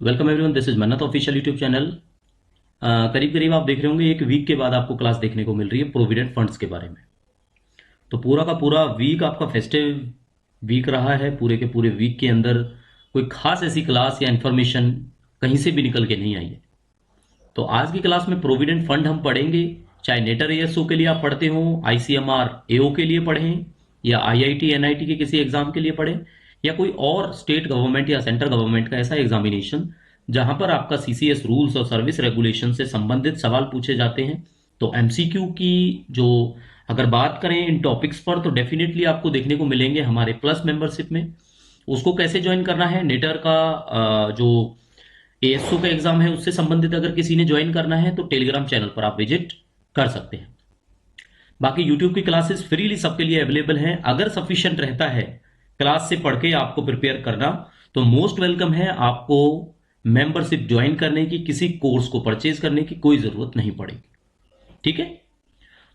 Welcome everyone, this is मन्नत official YouTube channel. करीब करीब आप देख रहे होंगे एक वीक के बाद आपको क्लास देखने को मिल रही है प्रोविडेंट फंड्स के बारे में। तो पूरा का पूरा वीक आपका फेस्टिव वीक रहा है। पूरे के पूरे वीक के अंदर कोई खास ऐसी क्लास या इन्फॉर्मेशन कहीं से भी निकल के नहीं आई है। तो आज की क्लास में प्रोविडेंट फंड हम पढ़ेंगे। चाहे नेटर एएसओ के लिए आप पढ़ते हो, आईसीएमआर एओ के लिए पढ़ें, या आईआईटी एनआईटी के किसी एग्जाम के लिए पढ़ें, या कोई और स्टेट गवर्नमेंट या सेंट्रल गवर्नमेंट का ऐसा एग्जामिनेशन जहां पर आपका सीसीएस रूल्स और सर्विस रेगुलेशन से संबंधित सवाल पूछे जाते हैं। तो एमसीक्यू की जो अगर बात करें इन टॉपिक्स पर, तो डेफिनेटली आपको देखने को मिलेंगे हमारे प्लस मेंबरशिप में। उसको कैसे ज्वाइन करना है, नेटर का जो एएसओ का एग्जाम है उससे संबंधित अगर किसी ने ज्वाइन करना है तो टेलीग्राम चैनल पर आप विजिट कर सकते हैं। बाकी यूट्यूब की क्लासेस फ्रीली सबके लिए अवेलेबल हैं। अगर सफिशिएंट रहता है क्लास से पढ़ के आपको प्रिपेयर करना, तो मोस्ट वेलकम है। आपको मेंबरशिप ज्वाइन करने की, किसी कोर्स को परचेज करने की कोई जरूरत नहीं पड़ेगी। ठीक है।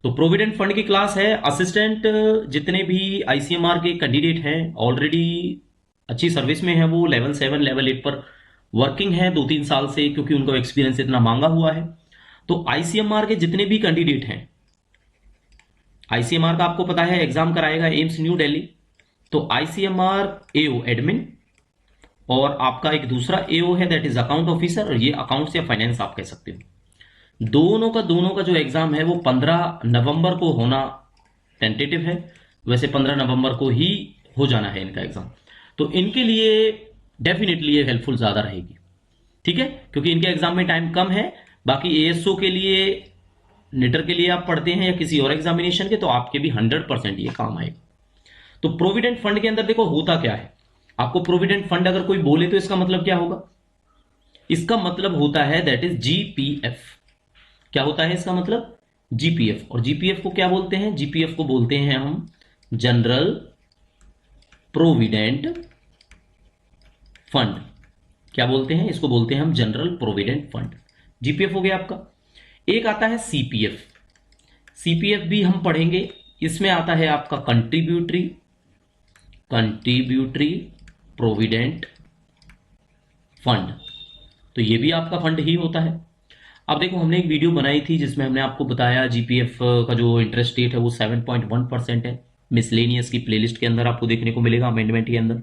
तो प्रोविडेंट फंड की क्लास है। असिस्टेंट जितने भी आईसीएमआर के कैंडिडेट हैं ऑलरेडी अच्छी सर्विस में है, वो लेवल 7 लेवल 8 पर वर्किंग है 2-3 साल से, क्योंकि उनका एक्सपीरियंस इतना मांगा हुआ है। तो आईसीएमआर के जितने भी कैंडिडेट हैं, आईसीएमआर का आपको पता है एग्जाम कराएगा एम्स न्यू दिल्ली। तो आईसीएमआर एओ एडमिन और आपका एक दूसरा एओ है दैट इज अकाउंट ऑफिसर, और ये अकाउंट्स या फाइनेंस आप कह सकते हो। दोनों का जो एग्जाम है वो 15 नवंबर को होना टेंटेटिव है। वैसे 15 नवंबर को ही हो जाना है इनका एग्जाम। तो इनके लिए डेफिनेटली ये हेल्पफुल ज्यादा रहेगी। ठीक है, क्योंकि इनके एग्जाम में टाइम कम है। बाकी एएसओ के लिए, नेटर के लिए आप पढ़ते हैं या किसी और एग्जामिनेशन के, तो आपके भी 100% ये काम आएगा। तो प्रोविडेंट फंड के अंदर देखो होता क्या है। आपको प्रोविडेंट फंड अगर कोई बोले तो इसका मतलब क्या होगा? इसका मतलब होता है दैट इज जीपीएफ। क्या होता है इसका मतलब? जीपीएफ। और जीपीएफ को क्या बोलते हैं? जीपीएफ को बोलते हैं हम जनरल प्रोविडेंट फंड। क्या बोलते हैं इसको? बोलते हैं हम जनरल प्रोविडेंट फंड। जीपीएफ हो गया आपका। एक आता है सीपीएफ। सीपीएफ भी हम पढ़ेंगे। इसमें आता है आपका कंट्रीब्यूटरी प्रोविडेंट फंड। तो ये भी आपका फंड ही होता है। अब देखो, हमने एक वीडियो बनाई थी जिसमें हमने आपको बताया जीपीएफ का जो इंटरेस्ट रेट है वो 7.1% है। मिसलेनियस की प्लेलिस्ट के अंदर आपको देखने को मिलेगा, अमेंडमेंट के अंदर।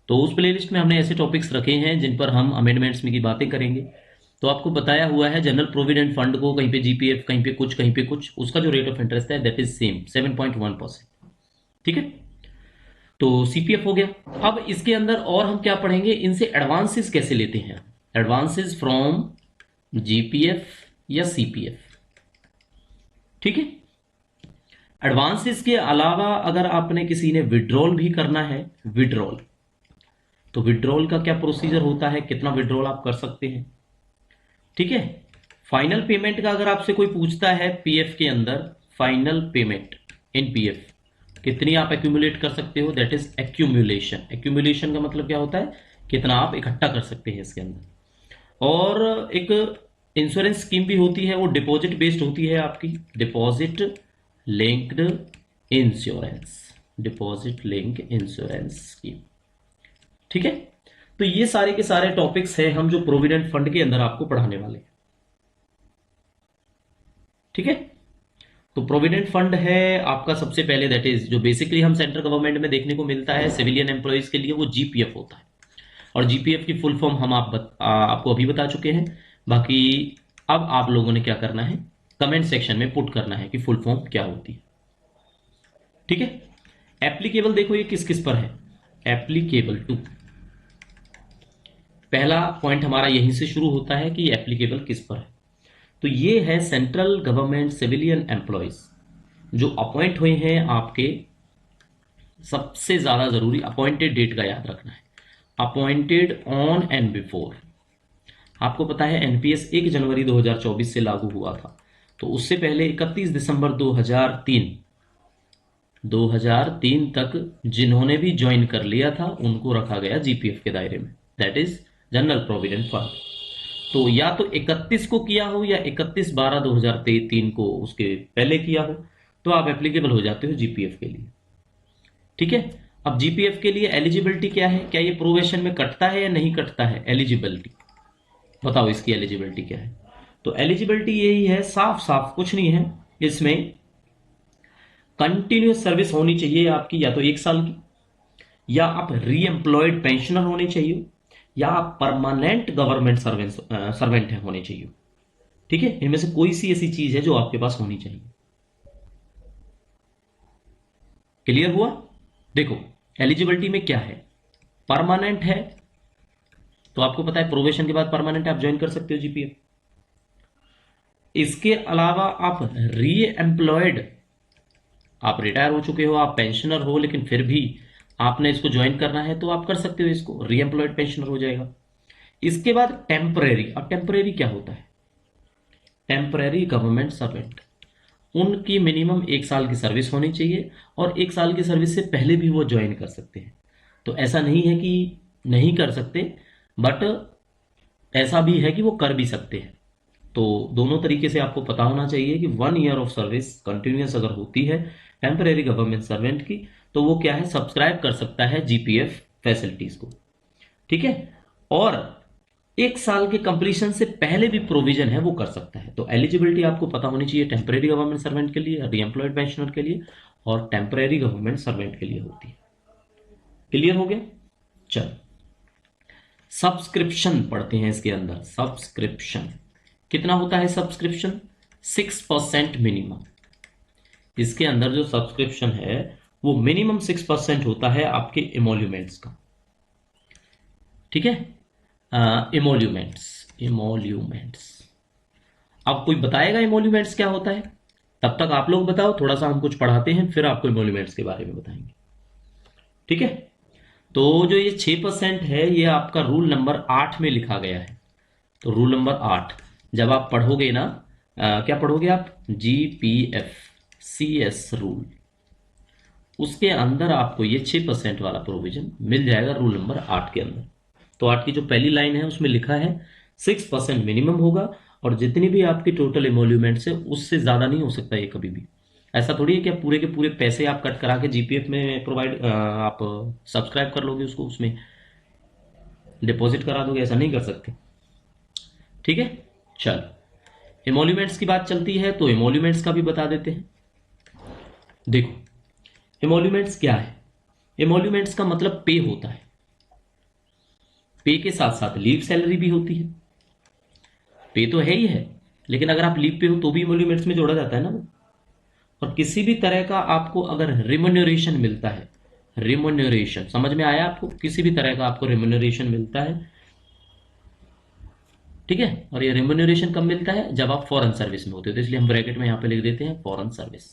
तो उस प्लेलिस्ट में हमने ऐसे टॉपिक्स रखे हैं जिन पर हम अमेंडमेंट्स में की बातें करेंगे। तो आपको बताया हुआ है जनरल प्रोविडेंट फंड को कहीं पे जीपीएफ, कहीं पे कुछ, कहीं पे कुछ, उसका जो रेट ऑफ इंटरेस्ट है दैट इज सेम 7.1%। ठीक है। तो सीपीएफ हो गया। अब इसके अंदर और हम क्या पढ़ेंगे, इनसे एडवांसेस कैसे लेते हैं, एडवांसेस फ्रॉम जीपीएफ या सीपीएफ। ठीक है। एडवांसेस के अलावा अगर आपने किसी ने विड्रॉल भी करना है, विड्रॉल, तो विड्रॉल का क्या प्रोसीजर होता है, कितना विड्रॉल आप कर सकते हैं। ठीक है। फाइनल पेमेंट का अगर आपसे कोई पूछता है पीएफ के अंदर, फाइनल पेमेंट इन पीएफ कितनी आप एक्यूमुलेट कर सकते हो, दैट इज एक्यूमुलेशन। एक्यूमुलेशन का मतलब क्या होता है? कितना आप इकट्ठा कर सकते हैं इसके अंदर। और एक इंश्योरेंस स्कीम भी होती है, वो डिपॉजिट बेस्ड होती है आपकी, deposit linked insurance, deposit link insurance scheme. ठीक है। तो ये सारे के सारे टॉपिक्स हैं हम जो प्रोविडेंट फंड के अंदर आपको पढ़ाने वाले हैं। ठीक है। तो प्रोविडेंट फंड है आपका सबसे पहले, दैट इज जो बेसिकली हम सेंट्रल गवर्नमेंट में देखने को मिलता है सिविलियन एम्प्लॉइज के लिए, वो जीपीएफ होता है। और जीपीएफ की फुल फॉर्म हम आपको अभी बता चुके हैं। बाकी अब आप लोगों ने क्या करना है, कमेंट सेक्शन में पुट करना है कि फुल फॉर्म क्या होती है। ठीक है। एप्लीकेबल देखो ये किस किस पर है, एप्लीकेबल टू। पहला पॉइंट हमारा यहीं से शुरू होता है कि एप्लीकेबल किस पर है। तो ये है सेंट्रल गवर्नमेंट सिविलियन एम्प्लॉयज जो अपॉइंट हुए हैं आपके। सबसे ज्यादा जरूरी अपॉइंटेड डेट का याद रखना है, अपॉइंटेड ऑन एंड बिफोर। आपको पता है एनपीएस 1 जनवरी 2024 से लागू हुआ था, तो उससे पहले 31 दिसंबर 2003 तक जिन्होंने भी ज्वाइन कर लिया था उनको रखा गया जीपीएफ के दायरे में, that is general provident fund. तो या तो 31 को किया हो या 31/12/2003 को उसके पहले किया हो, तो आप एप्लीकेबल हो जाते हो जीपीएफ के लिए। ठीक है। अब जीपीएफ के लिए एलिजिबिलिटी क्या है, क्या ये प्रोबेशन में कटता है या नहीं कटता है, एलिजिबिलिटी बताओ, इसकी एलिजिबिलिटी क्या है। तो एलिजिबिलिटी यही है, साफ साफ कुछ नहीं है इसमें, कंटिन्यूस सर्विस होनी चाहिए आपकी, या तो 1 साल की, या आप री एम्प्लॉयड पेंशनर होने चाहिए, या आप परमानेंट गवर्नमेंट सर्वेंट होने चाहिए। ठीक है, इनमें से कोई सी ऐसी चीज है जो आपके पास होनी चाहिए। क्लियर हुआ। देखो एलिजिबिलिटी में क्या है, परमानेंट है, तो आपको पता है प्रोबेशन के बाद परमानेंट आप ज्वाइन कर सकते हो जीपीएफ। इसके अलावा आप री एम्प्लॉयड, आप रिटायर हो चुके हो, आप पेंशनर हो, लेकिन फिर भी आपने इसको ज्वाइन करना है तो आप कर सकते हो, इसको री एम्प्लॉयड पेंशनर हो जाएगा। इसके बाद टेम्परेरी। अब टेम्परेरी क्या होता है, टेम्परेरी गवर्नमेंट सर्वेंट, उनकी मिनिमम 1 साल की सर्विस होनी चाहिए, और 1 साल की सर्विस से पहले भी वो ज्वाइन कर सकते हैं। तो ऐसा नहीं है कि नहीं कर सकते, बट ऐसा भी है कि वो कर भी सकते हैं। तो दोनों तरीके से आपको पता होना चाहिए कि 1 ईयर ऑफ सर्विस कंटिन्यूस अगर होती है टेम्परेरी गवर्नमेंट सर्वेंट की, तो वो क्या है, सब्सक्राइब कर सकता है जीपीएफ फैसिलिटीज को। ठीक है, और 1 साल के कंप्लीशन से पहले भी प्रोविजन है वो कर सकता है। तो एलिजिबिलिटी आपको पता होनी चाहिए, टेम्परेरी गवर्नमेंट सर्वेंट के लिए, री एम्प्लॉयड पेंशनर के लिए, और टेम्परेरी गवर्नमेंट सर्वेंट के लिए होती है। क्लियर हो गया। चल सब्सक्रिप्शन पढ़ते हैं इसके अंदर। सब्सक्रिप्शन कितना होता है, सब्सक्रिप्शन 6% मिनिमम। इसके अंदर जो सब्सक्रिप्शन है वो मिनिमम 6% होता है आपके इमोल्यूमेंट्स का। ठीक है, इमोल्यूमेंट्स, इमोल्यूमेंट्स। अब कोई बताएगा इमोल्यूमेंट्स क्या होता है, तब तक आप लोग बताओ, थोड़ा सा हम कुछ पढ़ाते हैं फिर आपको इमोल्यूमेंट्स के बारे में बताएंगे। ठीक है, तो जो ये 6% है ये आपका रूल नंबर 8 में लिखा गया है। तो रूल नंबर 8 जब आप पढ़ोगे ना, क्या पढ़ोगे आप, जीपीएफ CS रूल, उसके अंदर आपको ये 6% वाला प्रोविजन मिल जाएगा रूल नंबर 8 के अंदर। तो 8 की जो पहली लाइन है उसमें लिखा है 6% मिनिमम होगा, और जितनी भी आपकी टोटल इमोल्यूमेंट्स है उससे ज्यादा नहीं हो सकता ये कभी भी। ऐसा थोड़ी है कि आप पूरे के पूरे पैसे आप कट करा के जीपीएफ में प्रोवाइड आप सब्सक्राइब कर लोगे उसको, उसमें डिपॉजिट करा दोगे, ऐसा नहीं कर सकते। ठीक है, चल इमोल्यूमेंट्स की बात चलती है तो इमोल्यूमेंट्स का भी बता देते हैं। देखो इमोल्यूमेंट्स क्या है, इमोल्यूमेंट्स का मतलब पे होता है, पे के साथ साथ लीव सैलरी भी होती है। पे तो है ही है, लेकिन अगर आप लीव पे हो तो भी इमोल्यूमेंट्स में जोड़ा जाता है ना वो। और किसी भी तरह का आपको अगर रिम्यूनरेशन मिलता है, रिम्यूनरेशन समझ में आया आपको, किसी भी तरह का आपको रिम्यूनरेशन मिलता है, ठीक है, और ये रिम्यूनरेशन कब मिलता है, जब आप फॉरेन सर्विस में होते हो, तो इसलिए हम ब्रैकेट में यहाँ पे लिख देते हैं फॉरेन सर्विस।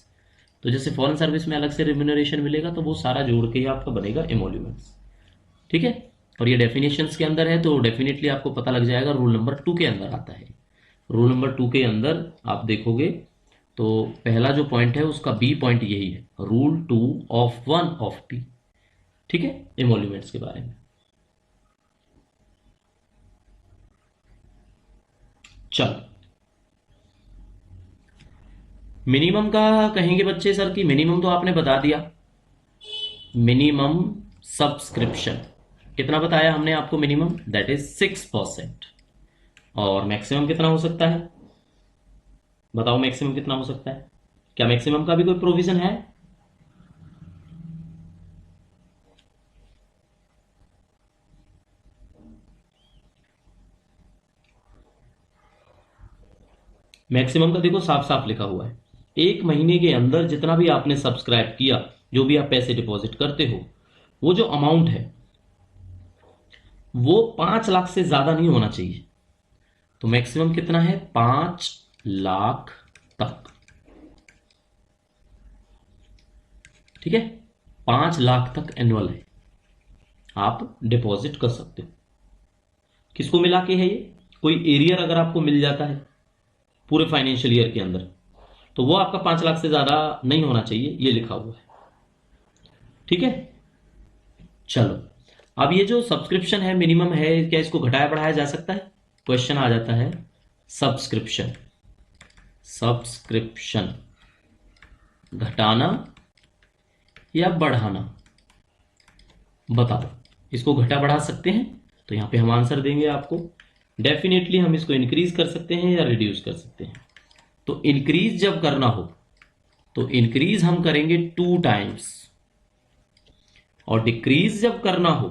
तो जैसे फॉरेन सर्विस में अलग से रिम्यूनरेशन मिलेगा तो वो सारा जोड़ के ही आपका बनेगा इमोल्यूमेंट्स। ठीक है, और ये डेफिनेशंस के अंदर है तो डेफिनेटली आपको पता लग जाएगा, रूल नंबर 2 के अंदर आता है। रूल नंबर 2 के अंदर आप देखोगे तो पहला जो पॉइंट है उसका बी पॉइंट यही है, रूल 2 ऑफ 1 ऑफ पी। ठीक है, इमोल्यूमेंट्स के बारे में। चल मिनिमम का कहेंगे बच्चे सर की, मिनिमम तो आपने बता दिया, मिनिमम सब्सक्रिप्शन कितना बताया हमने आपको, मिनिमम दैट इज 6%। और मैक्सिमम कितना हो सकता है, बताओ मैक्सिमम कितना हो सकता है, क्या मैक्सिमम का भी कोई प्रोविजन है। मैक्सिमम का देखो साफ साफ लिखा हुआ है, 1 महीने के अंदर जितना भी आपने सब्सक्राइब किया, जो भी आप पैसे डिपॉजिट करते हो, वो जो अमाउंट है वो 5 लाख से ज्यादा नहीं होना चाहिए। तो मैक्सिमम कितना है, 5 लाख तक। ठीक है, 5 लाख तक एनुअल है, आप डिपॉजिट कर सकते हो। किसको मिला के है ये, कोई एरियर अगर आपको मिल जाता है पूरे फाइनेंशियल ईयर के अंदर, तो वो आपका 5 लाख से ज्यादा नहीं होना चाहिए, ये लिखा हुआ है। ठीक है, चलो अब ये जो सब्सक्रिप्शन है मिनिमम है, क्या इसको घटाया बढ़ाया जा सकता है, क्वेश्चन आ जाता है। सब्सक्रिप्शन, सब्सक्रिप्शन घटाना या बढ़ाना, बता दो, इसको घटा बढ़ा सकते हैं? तो यहाँ पे हम आंसर देंगे आपको, डेफिनेटली हम इसको इंक्रीज कर सकते हैं या रिड्यूस कर सकते हैं। तो इंक्रीज जब करना हो तो इंक्रीज हम करेंगे 2 टाइम्स, और डिक्रीज जब करना हो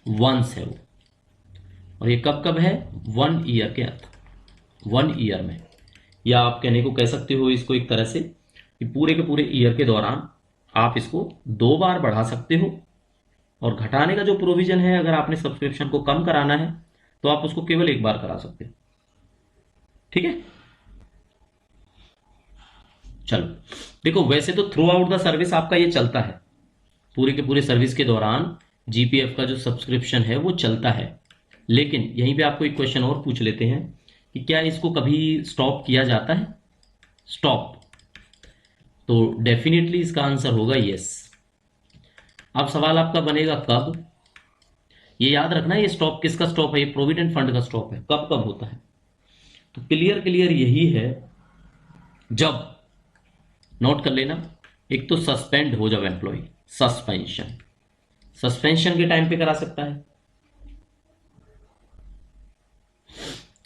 वंस है वो। और ये कब कब है? 1 ईयर के अंत, 1 ईयर में। या आप कहने को कह सकते हो इसको एक तरह से कि पूरे के पूरे ईयर के दौरान आप इसको 2 बार बढ़ा सकते हो, और घटाने का जो प्रोविजन है, अगर आपने सब्सक्रिप्शन को कम कराना है तो आप उसको केवल 1 बार करा सकते हो। ठीक है, चलो देखो, वैसे तो थ्रू आउट द सर्विस आपका ये चलता है, पूरे के पूरे सर्विस के दौरान जीपीएफ का जो सब्सक्रिप्शन है वो चलता है। लेकिन यहीं पे आपको एक क्वेश्चन और पूछ लेते हैं कि क्या इसको कभी स्टॉप किया जाता है? स्टॉप, तो डेफिनेटली इसका आंसर होगा यस। अब सवाल आपका बनेगा कब? ये याद रखना, ये स्टॉप किसका स्टॉप है? ये प्रोविडेंट फंड का स्टॉप है। कब कब होता है? तो क्लियर क्लियर यही है, जब, नोट कर लेना, एक तो सस्पेंड हो जब एम्प्लॉय, सस्पेंशन, सस्पेंशन के टाइम पे करा सकता है।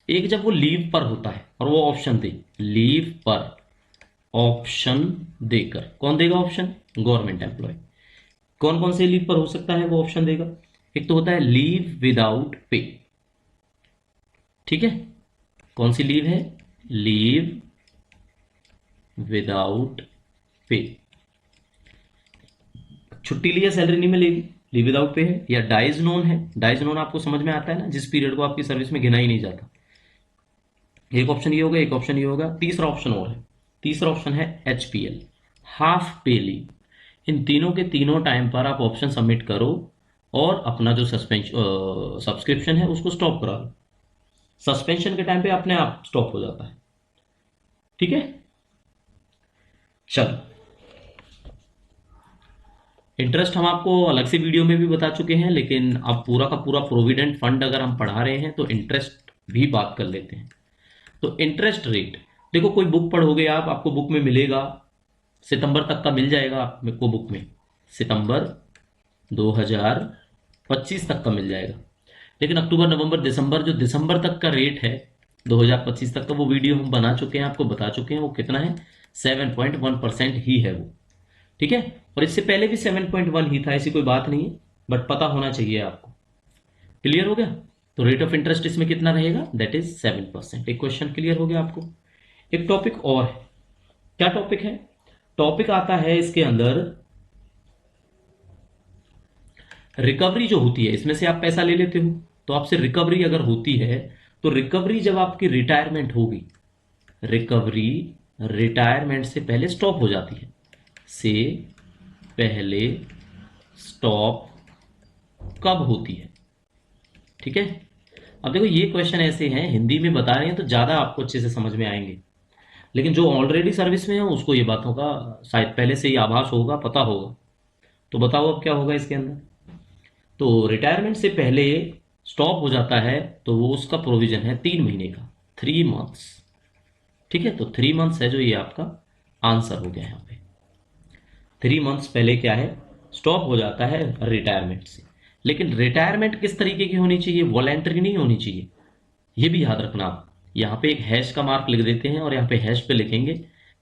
एक जब वो लीव पर होता है और वो ऑप्शन दे, लीव पर ऑप्शन देकर, कौन देगा ऑप्शन? Government employ. कौन कौन से लीव पर हो सकता है वो ऑप्शन देगा? एक तो होता है लीव विदाउट पे, ठीक है, कौन सी लीव है? लीव विदाउट पे, छुट्टी लिया सैलरी नहीं मिलेगी, लीव विदाउट पे है। या डाइज नोन है, डाइज नोन आपको समझ में आता है ना, जिस पीरियड को आपकी सर्विस में गिना ही नहीं जाता। एक ऑप्शन ये होगा, एक ऑप्शन ये होगा, तीसरा ऑप्शन और है, तीसरा ऑप्शन है एचपीएल, हाफ पे लीव। इन तीनों के तीनों टाइम पर आप ऑप्शन सबमिट करो और अपना जो सब्सक्रिप्शन है उसको स्टॉप करा लो। सस्पेंशन के टाइम पे अपने आप स्टॉप हो जाता है। ठीक है, चलो, इंटरेस्ट हम आपको अलग से वीडियो में भी बता चुके हैं, लेकिन अब पूरा का पूरा प्रोविडेंट फंड अगर हम पढ़ा रहे हैं तो इंटरेस्ट भी बात कर लेते हैं। तो इंटरेस्ट रेट देखो, कोई बुक पढ़ोगे आप, आपको बुक में मिलेगा, सितंबर तक का मिल जाएगा आपको बुक में, सितंबर 2025 तक का मिल जाएगा। लेकिन अक्टूबर नवंबर दिसंबर, जो दिसंबर तक का रेट है 2025 तक का, वो वीडियो हम बना चुके हैं, आपको बता चुके हैं वो कितना है, 7.1% ही है वो। ठीक है, और इससे पहले भी 7.1 ही था, ऐसी कोई बात नहीं है, बट पता होना चाहिए आपको। क्लियर हो गया? तो रेट ऑफ इंटरेस्ट इसमें कितना रहेगा? That is 7%। एक क्वेश्चन क्लियर हो गया आपको। एक टॉपिक और है, क्या टॉपिक है? टॉपिक आता है इसके अंदर, रिकवरी जो होती है, इसमें से आप पैसा ले लेते हो तो आपसे रिकवरी अगर होती है, तो रिकवरी जब आपकी रिटायरमेंट होगी, रिकवरी रिटायरमेंट से पहले स्टॉप हो जाती है, से पहले स्टॉप कब होती है? ठीक है, अब देखो ये क्वेश्चन ऐसे हैं, हिंदी में बता रहे हैं तो ज़्यादा आपको अच्छे से समझ में आएंगे, लेकिन जो ऑलरेडी सर्विस में है उसको ये बातों का शायद पहले से ही आभास होगा, पता होगा। तो बताओ अब क्या होगा इसके अंदर? तो रिटायरमेंट से पहले स्टॉप हो जाता है तो वो उसका प्रोविजन है 3 महीने का, 3 मंथ्स। ठीक है, तो 3 मंथ्स है जो ये आपका आंसर हो गया यहाँ पे। 3 मंथ्स पहले क्या है, स्टॉप हो जाता है रिटायरमेंट से। लेकिन रिटायरमेंट किस तरीके की होनी चाहिए? वॉलेंट्री नहीं होनी चाहिए, ये भी याद रखना आप। यहाँ पे एक हैश का मार्क लिख देते हैं और यहाँ पे हैश पे लिखेंगे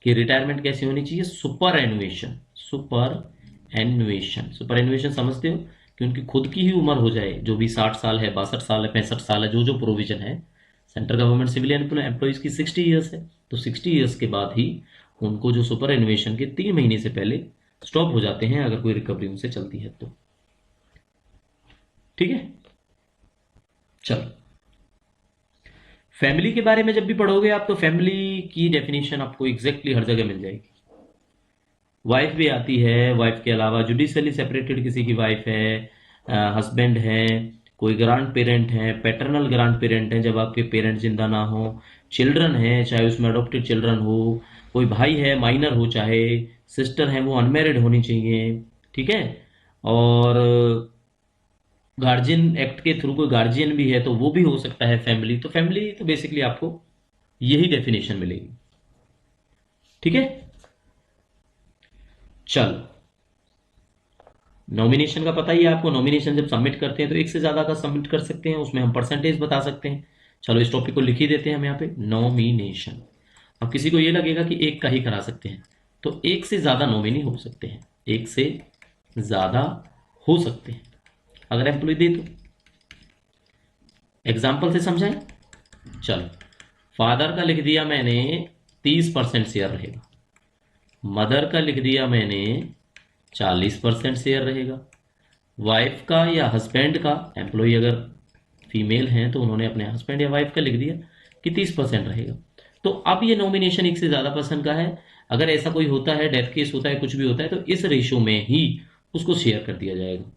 कि रिटायरमेंट कैसी होनी चाहिए? सुपर एनुएशन, सुपर एनुएशन, सुपर एनुएशन समझते हो कि उनकी खुद की ही उम्र हो जाए, जो भी 60 साल है, 62 साल है, 65 साल है, जो जो प्रोविजन है, सेंट्रल गवर्नमेंट सिविल एम्प्लॉयज की 60 ईयर्स है, तो 60 ईयर्स के बाद ही उनको जो सुपर एनुएशन के 3 महीने से पहले स्टॉप हो जाते हैं, अगर कोई रिकवरी उनसे चलती है तो। ठीक है, चलो, फैमिली के बारे में जब भी पढ़ोगे आप, तो फैमिली की डेफिनेशन आपको एग्जैक्टली हर जगह मिल जाएगी। वाइफ भी आती है, वाइफ के अलावा जुडिशली सेपरेटेड किसी की वाइफ है, हस्बैंड है, कोई ग्रांड पेरेंट है, पैटर्नल ग्रांड पेरेंट है जब आपके पेरेंट्स जिंदा ना हो, चिल्ड्रन है चाहे उसमें अडोप्टेड चिल्ड्रन हो, कोई भाई है माइनर हो, चाहे सिस्टर है वो अनमेरिड होनी चाहिए। ठीक है, और गार्जियन एक्ट के थ्रू कोई गार्जियन भी है तो वो भी हो सकता है फैमिली। तो फैमिली तो बेसिकली आपको यही डेफिनेशन मिलेगी। ठीक है, चलो, नॉमिनेशन का पता ही है आपको, नॉमिनेशन जब सबमिट करते हैं तो एक से ज्यादा का सबमिट कर सकते हैं, उसमें हम परसेंटेज बता सकते हैं। चलो इस टॉपिक को लिख ही देते हैं हम यहाँ पे, नॉमिनेशन। अब किसी को ये लगेगा कि एक का ही करा सकते हैं, तो एक से ज्यादा नॉमिनी हो सकते हैं, एक से ज्यादा हो सकते हैं अगर एम्प्लॉय दे तो। एग्जाम्पल से समझाएं। चलो, फादर का लिख दिया मैंने 30% शेयर रहेगा, मदर का लिख दिया मैंने 40% शेयर रहेगा, वाइफ का या हस्बैंड का, एम्प्लॉय अगर फीमेल हैं तो उन्होंने अपने हस्बैंड या वाइफ का लिख दिया कि 30% रहेगा। तो अब ये नॉमिनेशन एक से ज़्यादा पर्सन का है, अगर ऐसा कोई होता है, डेथ केस होता है, कुछ भी होता है, तो इस रेशो में ही उसको शेयर कर दिया जाएगा।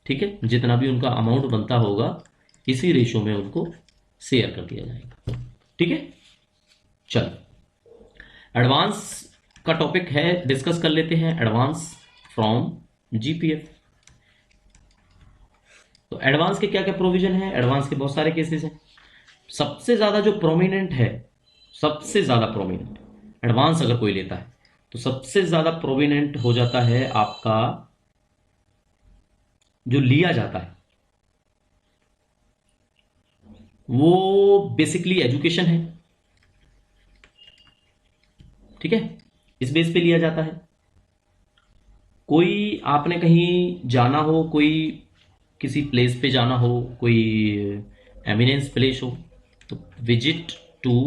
ठीक है, जितना भी उनका अमाउंट बनता होगा इसी रेशो में उनको शेयर कर दिया जाएगा। ठीक है, चलो एडवांस का टॉपिक है, डिस्कस कर लेते हैं, एडवांस फ्रॉम जीपीएफ। तो एडवांस के क्या क्या प्रोविजन है, एडवांस के बहुत सारे केसेस हैं। सबसे ज्यादा जो प्रोमिनेंट है, सबसे ज्यादा प्रोमिनेंट एडवांस अगर कोई लेता है तो सबसे ज्यादा प्रोमिनेंट हो जाता है आपका जो लिया जाता है वो बेसिकली एजुकेशन है। ठीक है, इस बेस पे लिया जाता है। कोई आपने कहीं जाना हो, कोई किसी प्लेस पे जाना हो, कोई एमिनेंस प्लेस हो, तो विजिट टू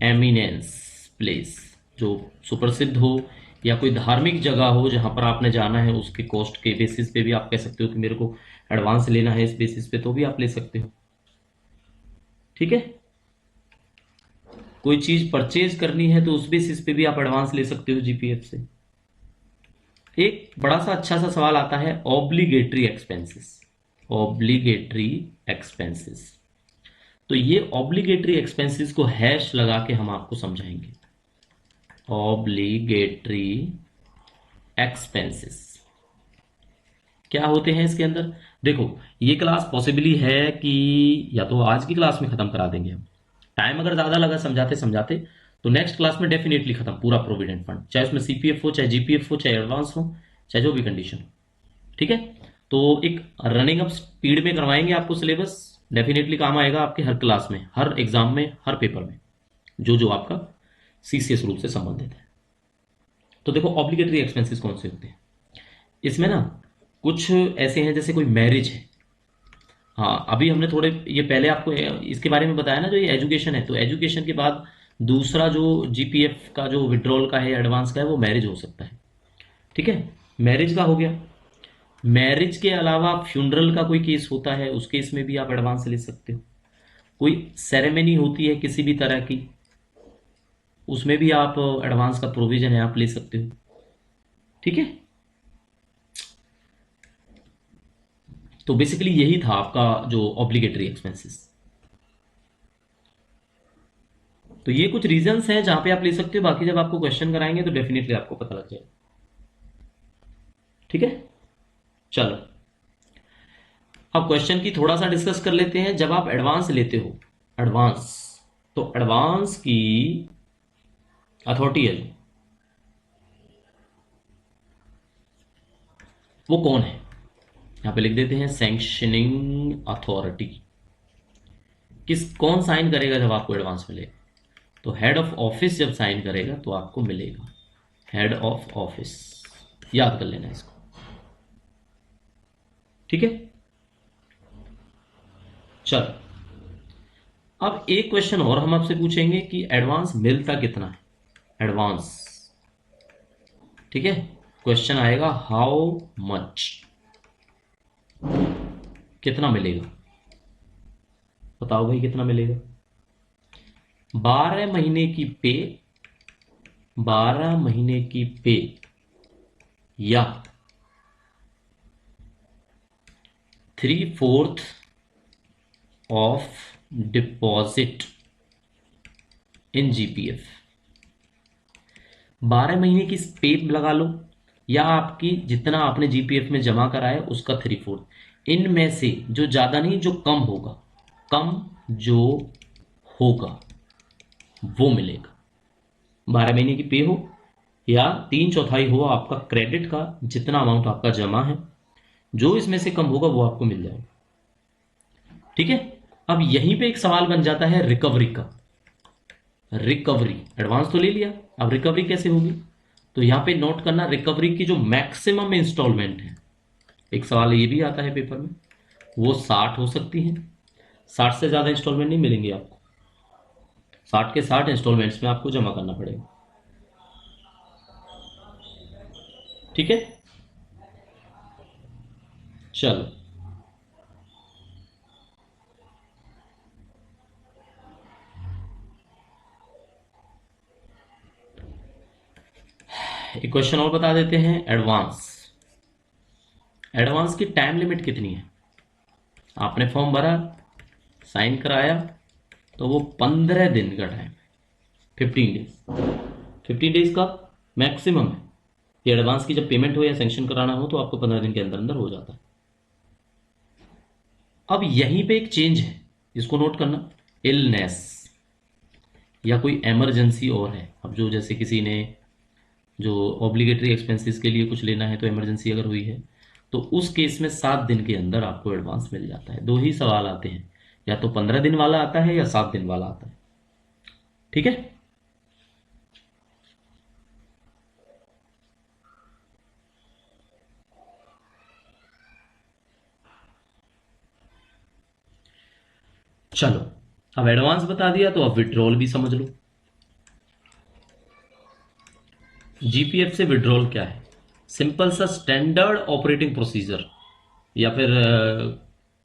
एमिनेंस प्लेस, जो सुप्रसिद्ध हो या कोई धार्मिक जगह हो जहां पर आपने जाना है, उसके कॉस्ट के बेसिस पे भी आप कह सकते हो कि मेरे को एडवांस लेना है इस बेसिस पे, तो भी आप ले सकते हो। ठीक है, कोई चीज परचेज करनी है तो उस बेसिस पे भी आप एडवांस ले सकते हो जीपीएफ से। एक बड़ा सा अच्छा सा सवाल आता है, ऑब्लिगेटरी एक्सपेंसेस। ऑब्लिगेटरी एक्सपेंसेस, तो ये ऑब्लिगेटरी एक्सपेंसेस को हैश लगा के हम आपको समझाएंगे। ऑब्लिगेटरी एक्सपेंसेस क्या होते हैं इसके अंदर। देखो, ये क्लास पॉसिबली है कि या तो आज की क्लास में खत्म करा देंगे हम, टाइम अगर ज्यादा लगा समझाते समझाते तो नेक्स्ट क्लास में डेफिनेटली खत्म पूरा प्रोविडेंट फंड, चाहे उसमें सीपीएफ हो, चाहे जीपीएफ हो, चाहे एडवांस हो, चाहे जो भी कंडीशन हो। ठीक है, तो एक रनिंग अप स्पीड में करवाएंगे आपको सिलेबस, डेफिनेटली काम आएगा आपके हर क्लास में, हर एग्जाम में, हर पेपर में, जो जो आपका सीसीएस रूप से संबंधित है। तो देखो, ऑब्लिगेटरी एक्सपेंसेस कौन से होते हैं इसमें ना, कुछ ऐसे हैं जैसे कोई मैरिज है। हाँ, अभी हमने थोड़े ये पहले आपको इसके बारे में बताया ना, जो ये एजुकेशन है, तो एजुकेशन के बाद दूसरा जो जीपीएफ का जो विड्रॉल का है, एडवांस का है, वो मैरिज हो सकता है। ठीक है, मैरिज का हो गया। मैरिज के अलावा फ्यूनरल का कोई केस होता है, उस केस में भी आप एडवांस ले सकते हो। कोई सेरेमनी होती है किसी भी तरह की, उसमें भी आप एडवांस का प्रोविजन है, आप ले सकते हो। ठीक है, तो बेसिकली यही था आपका जो ऑब्लिगेटरी एक्सपेंसेस। तो ये कुछ रीजंस हैं जहां पे आप ले सकते हो, बाकी जब आपको क्वेश्चन कराएंगे तो डेफिनेटली आपको पता लग जाएगा। ठीक है, चलो अब क्वेश्चन की थोड़ा सा डिस्कस कर लेते हैं। जब आप एडवांस लेते हो, एडवांस, तो एडवांस की अथॉरिटी है जो, वो कौन है, यहां पे लिख देते हैं सैंक्शनिंग अथॉरिटी। कौन साइन करेगा जब आपको एडवांस मिलेगा, तो हेड ऑफ ऑफिस जब साइन करेगा तो आपको मिलेगा, हेड ऑफ ऑफिस, याद कर लेना इसको। ठीक है, चलो अब एक क्वेश्चन और हम आपसे पूछेंगे कि एडवांस मिलता कितना है, एडवांस। ठीक है, क्वेश्चन आएगा हाउ मच, कितना मिलेगा, बताओ भाई कितना मिलेगा। 12 महीने की पे, 12 महीने की पे या 3/4 ऑफ डिपॉजिट इन जीपीएफ। 12 महीने की पे लगा लो, या आपकी जितना आपने जीपीएफ में जमा करा है उसका 3/4, इनमें से जो ज्यादा नहीं, जो कम होगा, कम जो होगा वो मिलेगा। 12 महीने की पे हो या 3/4 हो आपका क्रेडिट का, जितना अमाउंट आपका जमा है, जो इसमें से कम होगा वो आपको मिल जाएगा। ठीक है। अब यहीं पे एक सवाल बन जाता है रिकवरी का। रिकवरी, एडवांस तो ले लिया, अब रिकवरी कैसे होगी? तो यहां पे नोट करना, रिकवरी की जो मैक्सिमम इंस्टॉलमेंट है, एक सवाल ये भी आता है पेपर में, वो 60 हो सकती है। 60 से ज्यादा इंस्टॉलमेंट नहीं मिलेंगे आपको, 60 के 60 इंस्टॉलमेंट्स में आपको जमा करना पड़ेगा। ठीक है, चलो। एक क्वेश्चन और बता देते हैं, एडवांस। एडवांस की टाइम लिमिट कितनी है? आपने फॉर्म भरा, साइन कराया, तो वो 15 दिन का टाइम है, 15 डेज। 15 डेज का मैक्सिमम है कि एडवांस की जब पेमेंट हो या सेंक्शन कराना हो तो आपको 15 दिन के अंदर अंदर हो जाता है। अब यहीं पे एक चेंज है, इसको नोट करना, इलनेस या कोई इमरजेंसी और है। अब जो जैसे किसी ने जो ऑब्लिगेटरी एक्सपेंसेस के लिए कुछ लेना है, तो इमरजेंसी अगर हुई है तो उस केस में 7 दिन के अंदर आपको एडवांस मिल जाता है। दो ही सवाल आते हैं, या तो 15 दिन वाला आता है या 7 दिन वाला आता है। ठीक है, चलो। अब एडवांस बता दिया तो अब विड्रॉल भी समझ लो। जीपीएफ से विड्रॉल क्या है? सिंपल सा स्टैंडर्ड ऑपरेटिंग प्रोसीजर, या फिर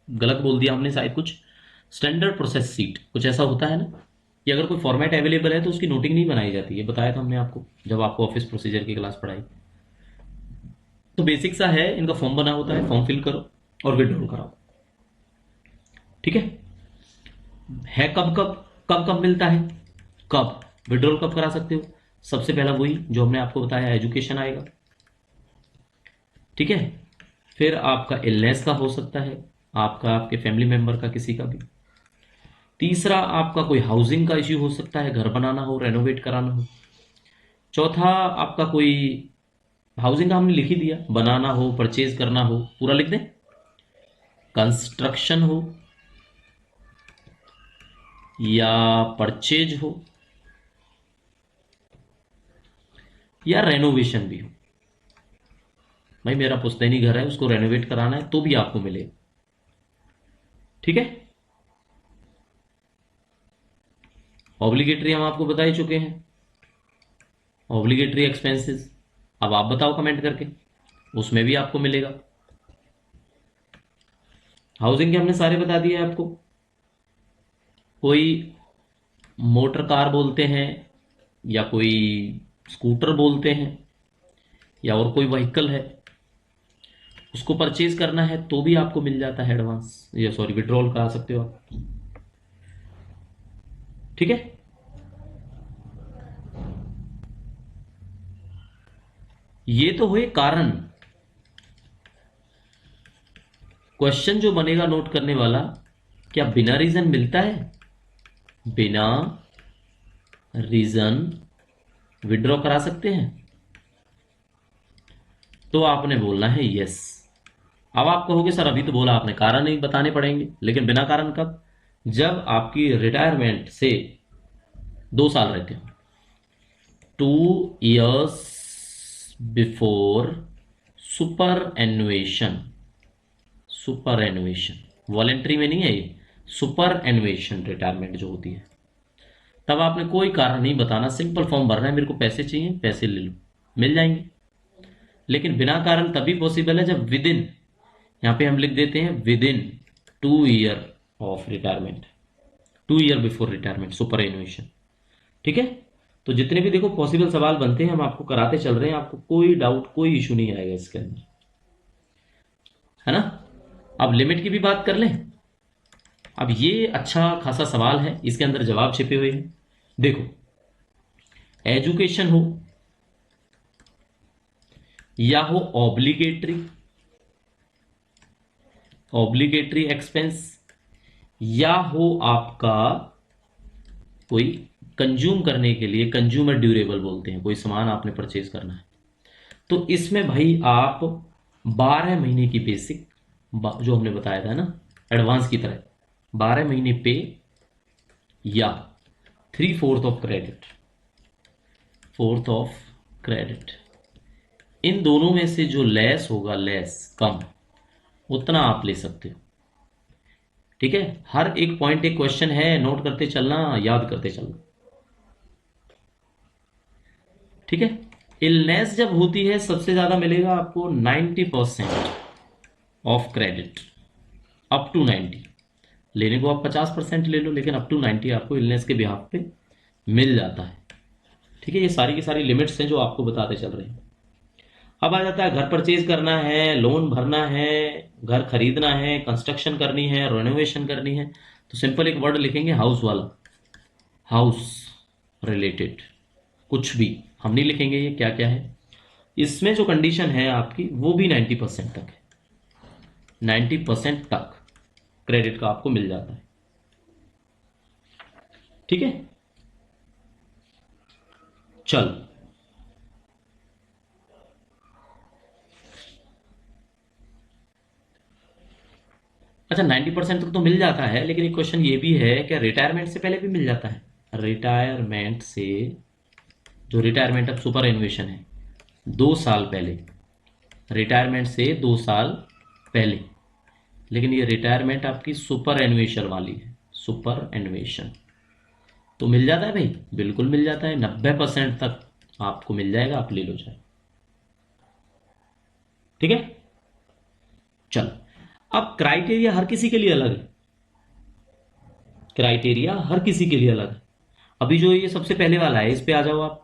गलत बोल दिया हमने शायद कुछ, स्टैंडर्ड प्रोसेस सीट कुछ ऐसा होता है ना, कि अगर कोई फॉर्मेट अवेलेबल है तो उसकी नोटिंग नहीं बनाई जाती है। बताया था हमने आपको जब आपको ऑफिस प्रोसीजर की क्लास पढ़ाई। तो बेसिक सा है, इनका फॉर्म बना होता है, फॉर्म फिल करो और विड्रॉल कराओ। ठीक है कब कब, कब कब मिलता है, कब विड्रॉल कब करा सकते हो? सबसे पहला वही जो हमने आपको बताया, एजुकेशन आएगा। ठीक है, फिर आपका इलनेस का हो सकता है, आपका आपके फैमिली मेंबर का किसी का भी। तीसरा आपका कोई हाउसिंग का इश्यू हो सकता है, घर बनाना हो, रेनोवेट कराना हो। चौथा आपका कोई, हाउसिंग का हमने लिख ही दिया, बनाना हो, परचेज करना हो, पूरा लिख दें, कंस्ट्रक्शन हो या परचेज हो या रेनोवेशन भी हो। भाई मेरा पुश्तैनी घर है, उसको रेनोवेट कराना है तो भी आपको मिलेगा। ठीक है, ऑब्लिगेटरी हम आपको बता ही चुके हैं, ऑब्लिगेटरी एक्सपेंसेस। अब आप बताओ कमेंट करके, उसमें भी आपको मिलेगा। हाउसिंग के हमने सारे बता दिए आपको। कोई मोटर कार बोलते हैं या कोई स्कूटर बोलते हैं या और कोई व्हीकल है, उसको परचेज करना है तो भी आपको मिल जाता है एडवांस, या सॉरी विड्रॉल करा सकते हो आप। ठीक है, ये तो हुए कारण। क्वेश्चन जो बनेगा नोट करने वाला, क्या बिना रीजन मिलता है? बिना रीजन विड्रॉ करा सकते हैं? तो आपने बोलना है यस। अब आप कहोगे सर अभी तो बोला आपने, कारण नहीं बताने पड़ेंगे, लेकिन बिना कारण कब? जब आपकी रिटायरमेंट से 2 साल रहते हो, 2 years before superannuation. Superannuation voluntary में नहीं है ये, सुपर एनुएशन रिटायरमेंट जो होती है, तब आपने कोई कारण नहीं बताना, सिंपल फॉर्म भरना है, मेरे को पैसे चाहिए, पैसे ले लो, मिल जाएंगे। लेकिन बिना कारण तभी पॉसिबल है जब विद इन, यहां पे हम लिख देते हैं within 2 year of retirement, 2 year before retirement, superannuation. ठीक है, तो जितने भी देखो पॉसिबल सवाल बनते हैं हम आपको कराते चल रहे हैं, आपको कोई डाउट कोई इशू नहीं आएगा इसके अंदर, है ना। अब लिमिट की भी बात कर लें। अब ये अच्छा खासा सवाल है, इसके अंदर जवाब छिपे हुए हैं। देखो, एजुकेशन हो या हो ऑब्लिगेटरी, ऑब्लिगेटरी एक्सपेंस, या हो आपका कोई कंज्यूम करने के लिए, कंज्यूमर ड्यूरेबल बोलते हैं, कोई सामान आपने परचेज करना है, तो इसमें भाई आप 12 महीने की बेसिक, जो हमने बताया था ना एडवांस की तरह, 12 महीने पे या 3/4 of credit, 4th of credit, इन दोनों में से जो लेस होगा, लेस कम, उतना आप ले सकते हो। ठीक है, हर एक पॉइंट एक क्वेश्चन है, नोट करते चलना, याद करते चलना। ठीक है, इलनेस जब होती है सबसे ज्यादा मिलेगा आपको 90% ऑफ क्रेडिट, अप टू 90। लेने को आप 50% ले लो, लेकिन अप टू 90 आपको इलनेस के बिहाफ पे मिल जाता है। ठीक है, ये सारी की सारी लिमिट्स हैं जो आपको बताते चल रहे हैं। अब आ जाता है घर परचेज करना है, लोन भरना है, घर खरीदना है, कंस्ट्रक्शन करनी है, रेनोवेशन करनी है, तो सिंपल एक वर्ड लिखेंगे, हाउस वाला, हाउस रिलेटेड, कुछ भी हम नहीं लिखेंगे ये क्या क्या है। इसमें जो कंडीशन है आपकी वो भी 90% तक है, 90% तक क्रेडिट का आपको मिल जाता है। ठीक है, चल अच्छा 90% तक तो मिल जाता है, लेकिन एक क्वेश्चन ये भी है क्या रिटायरमेंट से पहले भी मिल जाता है? रिटायरमेंट से, जो रिटायरमेंट अब सुपर एनुएशन है, 2 साल पहले, रिटायरमेंट से 2 साल पहले, लेकिन ये रिटायरमेंट आपकी सुपर एनुएशन वाली है, सुपर एनुएशन, तो मिल जाता है भाई, बिल्कुल मिल जाता है, 90% तक आपको मिल जाएगा, आप ले लो चाहे। ठीक है, चलो अब क्राइटेरिया हर किसी के लिए अलग है, क्राइटेरिया हर किसी के लिए अलग है। अभी जो ये सबसे पहले वाला है, इस पे आ जाओ आप,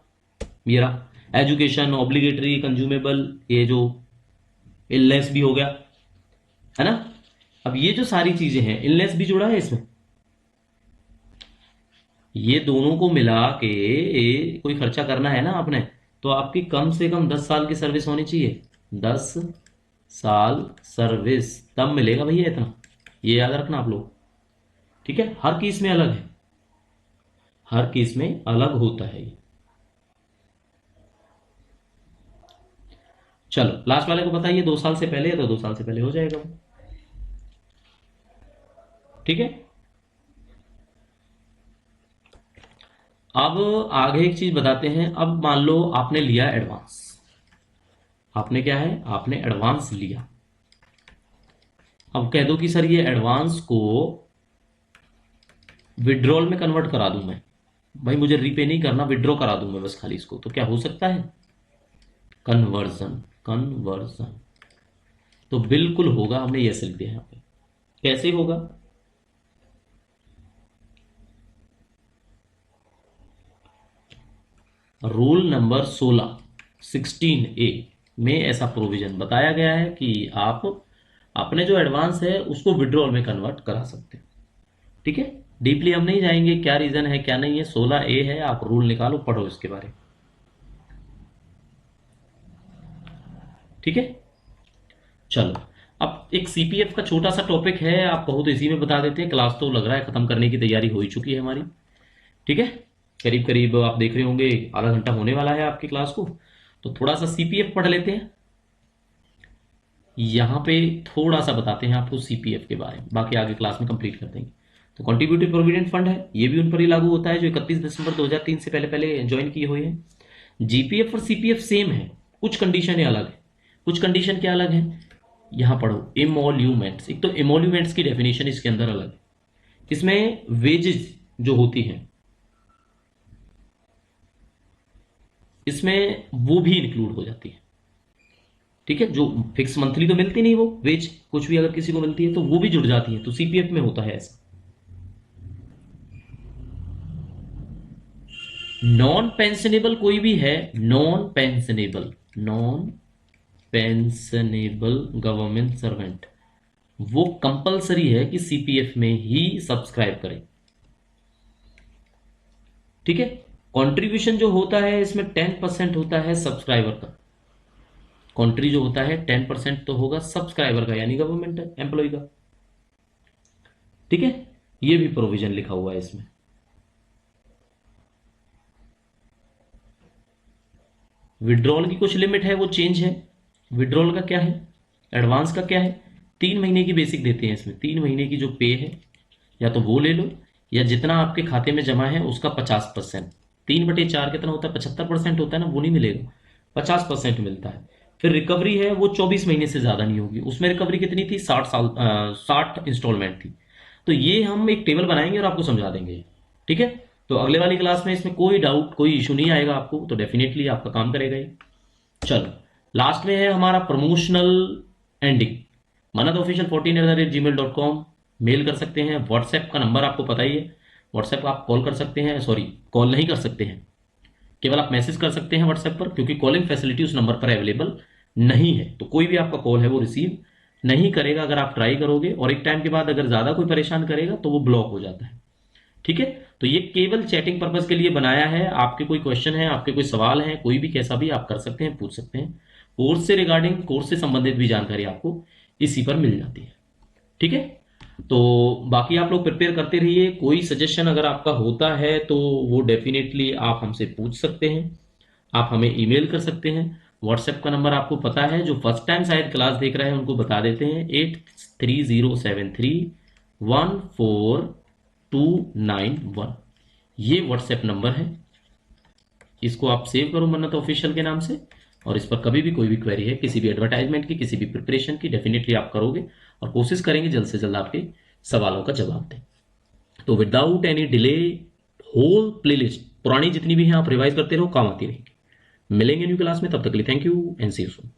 मेरा एजुकेशन, ऑब्लिगेटरी, कंज्यूमेबल, ये जो इलनेस भी हो गया है ना। अब ये जो सारी चीजें हैं, इलनेस भी जुड़ा है इसमें, ये दोनों को मिला के कोई खर्चा करना है ना आपने, तो आपकी कम से कम 10 साल की सर्विस होनी चाहिए, 10 साल सर्विस, तब मिलेगा भैया इतना, ये याद रखना आप लोग। ठीक है, हर केस में अलग है, हर केस में अलग होता है ये। चलो लास्ट वाले को बताइए, 2 साल से पहले है तो 2 साल से पहले हो जाएगा वो। ठीक है, अब आगे एक चीज बताते हैं। अब मान लो आपने लिया एडवांस, आपने क्या है, आपने एडवांस लिया। अब कह दो कि सर ये एडवांस को विड्रॉल में कन्वर्ट करा दूं मैं, भाई मुझे रीपे नहीं करना, विड्रॉ करा दूं मैं बस खाली इसको, तो क्या हो सकता है? कन्वर्जन, कन्वर्जन तो बिल्कुल होगा, हमने यस लिख दिया यहां पे। कैसे होगा? रूल नंबर 16 ए में ऐसा प्रोविजन बताया गया है कि आप अपने जो एडवांस है उसको विड्रॉल में कन्वर्ट करा सकते हैं। ठीक है, डीपली हम नहीं जाएंगे क्या रीजन है क्या नहीं है, 16 ए है, आप रूल निकालो, पढ़ो इसके बारे में। ठीक है, चलो अब एक सीपीएफ का छोटा सा टॉपिक है, आप कहो तो इसी में बता देते हैं, क्लास तो लग रहा है खत्म करने की तैयारी हो ही चुकी है हमारी। ठीक है, करीब करीब आप देख रहे होंगे आधा घंटा होने वाला है आपकी क्लास को, तो थोड़ा सा सीपीएफ पढ़ लेते हैं। यहाँ पे थोड़ा सा बताते हैं आपको सीपीएफ के बारे में, बाकी आगे क्लास में कंप्लीट कर देंगे। तो कॉन्ट्रीब्यूटिव प्रोविडेंट फंड है, ये भी उन पर ही लागू होता है जो 31 दिसंबर 2003 से पहले पहले ज्वाइन किए हुए हैं। जीपीएफ और सीपीएफ सेम है, कुछ कंडीशन अलग है। कुछ कंडीशन क्या अलग है, यहां पढ़ो, इमोल्यूमेंट्स। एक तो इमोल्यूमेंट्स की डेफिनेशन इसके अंदर अलग है, इसमें वेजेस जो होती हैं इसमें वो भी इंक्लूड हो जाती है। ठीक है, जो फिक्स मंथली तो मिलती नहीं, वो वेज कुछ भी अगर किसी को मिलती है तो वो भी जुड़ जाती है, तो सीपीएफ में होता है ऐसा। नॉन पेंशनेबल कोई भी है, non pensionable, non pensionable government servant, वो कंपलसरी है कि सीपीएफ में ही सब्सक्राइब करें। ठीक है, कंट्रीब्यूशन जो होता है इसमें 10% होता है सब्सक्राइबर का, कंट्री जो होता है 10% तो होगा सब्सक्राइबर का, यानी गवर्नमेंट एम्प्लॉय का। ठीक है, ये भी प्रोविजन लिखा हुआ है इसमें। विड्रॉल की कुछ लिमिट है, वो चेंज है। विड्रॉल का क्या है, एडवांस का क्या है, 3 महीने की बेसिक देते हैं इसमें। 3 महीने की जो पे है या तो वो ले लो, या जितना आपके खाते में जमा है उसका 50%, 3/4 कितना होता है, 75% होता है ना, वो नहीं मिलेगा, 50% मिलता है। फिर रिकवरी है, वो 24 महीने से ज़्यादा नहीं होगी। उसमें रिकवरी कितनी थी, 60 इंस्टॉलमेंट थी। तो ये हम एक टेबल बनाएंगे और आपको समझा देंगे, ठीक है। तो अगले वाली क्लास में इसमें कोई डाउट, कोई इशू नहीं आएगा आपको, तो डेफिनेटली आपका काम करेगा ये। चलो, लास्ट में है हमारा प्रमोशनल एंडिंग। manatofficial14@gmail.com मेल कर सकते हैं। व्हाट्सएप का नंबर आपको पता ही है, व्हाट्सएप आप कॉल कर सकते हैं, सॉरी कॉल नहीं कर सकते हैं, केवल आप मैसेज कर सकते हैं व्हाट्सएप पर, क्योंकि कॉलिंग फैसिलिटी उस नंबर पर अवेलेबल नहीं है। तो कोई भी आपका कॉल है वो रिसीव नहीं करेगा अगर आप ट्राई करोगे, और एक टाइम के बाद अगर ज़्यादा कोई परेशान करेगा तो वो ब्लॉक हो जाता है, ठीक है। तो ये केवल चैटिंग पर्पज के लिए बनाया है। आपके कोई क्वेश्चन है, आपके कोई सवाल है, कोई भी कैसा भी आप कर सकते हैं, पूछ सकते हैं। कोर्स से रिगार्डिंग, कोर्स से संबंधित भी जानकारी आपको इसी पर मिल जाती है, ठीक है। तो बाकी आप लोग प्रिपेयर करते रहिए। कोई सजेशन अगर आपका होता है तो वो डेफिनेटली आप हमसे पूछ सकते हैं, आप हमें ईमेल कर सकते हैं। व्हाट्सएप का नंबर आपको पता है, जो फर्स्ट टाइम शायद क्लास देख रहे हैं उनको बता देते हैं, 8307314291। ये व्हाट्सएप नंबर है, इसको आप सेव करो मन्नत ऑफिशियल के नाम से। और इस पर कभी भी कोई भी क्वेरी है, किसी भी एडवर्टाइजमेंट की, किसी भी प्रिपरेशन की, डेफिनेटली आप करोगे और कोशिश करेंगे जल्द से जल्द आपके सवालों का जवाब दें। तो without any delay whole playlist पुरानी जितनी भी हैं आप रिवाइज करते रहो, काम आती रहेगी। मिलेंगे न्यू क्लास में, तब तक के लिए thank you and see you soon.